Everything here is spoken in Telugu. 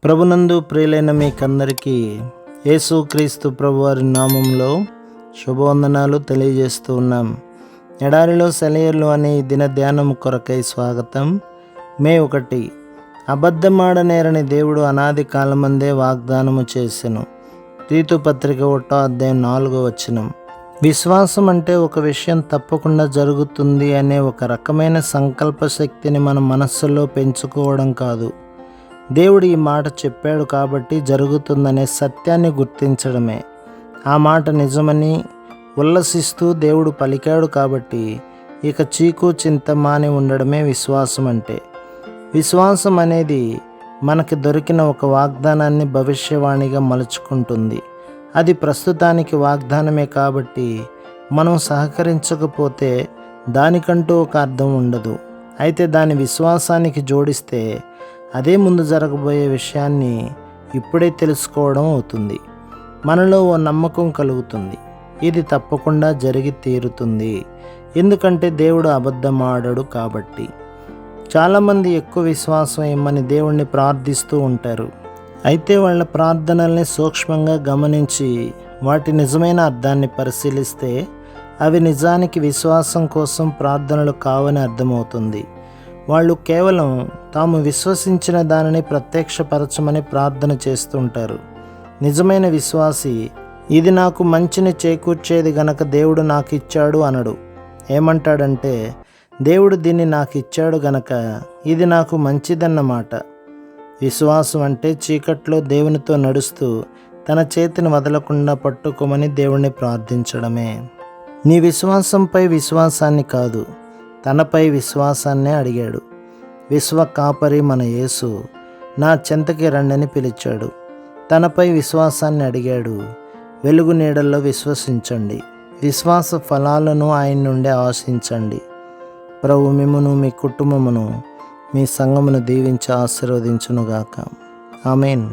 ప్రభునందు ప్రియులైన మీకందరికీ యేసుక్రీస్తు ప్రభువారి నామంలో శుభవందనాలు తెలియజేస్తూ ఉన్నాం. ఎడారిలో సెలయేర్లు అనే ఈ దిన ధ్యానం కొరకై స్వాగతం. మే 1. అబద్ధమాడనేరని దేవుడు అనాది కాలమందే వాగ్దానము చేసెను. తీతు పత్రిక 1:4. విశ్వాసం అంటే ఒక విషయం తప్పకుండా జరుగుతుంది అనే ఒక రకమైన సంకల్ప శక్తిని మన మనస్సులో పెంచుకోవడం కాదు. దేవుడు ఈ మాట చెప్పాడు కాబట్టి జరుగుతుందనే సత్యాన్ని గుర్తించడమే. ఆ మాట నిజమని ఉల్లసిస్తూ దేవుడు పలికాడు కాబట్టి ఇక చీకు చింత మాని ఉండడమే విశ్వాసం అంటే. విశ్వాసం అనేది మనకి దొరికిన ఒక వాగ్దానాన్ని భవిష్యవాణిగా మలుచుకుంటుంది. అది ప్రస్తుతానికి వాగ్దానమే కాబట్టి మనం సహకరించకపోతే దానికంటూ ఒక అర్థం ఉండదు. అయితే దాని విశ్వాసానికి జోడిస్తే అదే ముందు జరగబోయే విషయాన్ని ఇప్పుడే తెలుసుకోవడం అవుతుంది. మనలో ఓ నమ్మకం కలుగుతుంది, ఇది తప్పకుండా జరిగి తీరుతుంది. ఎందుకంటే దేవుడు అబద్ధమాడడు కాబట్టి. చాలామంది ఎక్కువ విశ్వాసం ఇమ్మని దేవుణ్ణి ప్రార్థిస్తూ ఉంటారు. అయితే వాళ్ళ ప్రార్థనల్ని సూక్ష్మంగా గమనించి వాటి నిజమైన అర్థాన్ని పరిశీలిస్తే అవి నిజానికి విశ్వాసం కోసం ప్రార్థనలు కావని అర్థమవుతుంది. వాళ్ళు కేవలం తాము విశ్వసించిన దానిని ప్రత్యక్షపరచమని ప్రార్థన చేస్తుంటారు. నిజమైన విశ్వాసి ఇది నాకు మంచిని చేకూర్చేది గనక దేవుడు నాకు ఇచ్చాడు అనడు. ఏమంటాడంటే, దేవుడు దీన్ని నాకు ఇచ్చాడు గనక ఇది నాకు మంచిదన్నమాట. విశ్వాసం అంటే చీకట్లో దేవునితో నడుస్తూ తన చేతిని వదలకుండా పట్టుకోమని దేవుణ్ణి ప్రార్థించడమే. నీ విశ్వాసంపై విశ్వాసాన్ని కాదు, తనపై విశ్వాసాన్నే అడిగాడు. విశ్వ కాపరి మన యేసు నా చెంతకి రండని పిలిచాడు. తనపై విశ్వాసాన్ని అడిగాడు. వెలుగు నీడల్లో విశ్వసించండి, విశ్వాస ఫలాలను ఆయన నుండి ఆశించండి. ప్రభు మిమ్మును, మీ కుటుంబమును, మీ సంఘమును దీవించి ఆశీర్వదించునుగాక. ఆమేన్.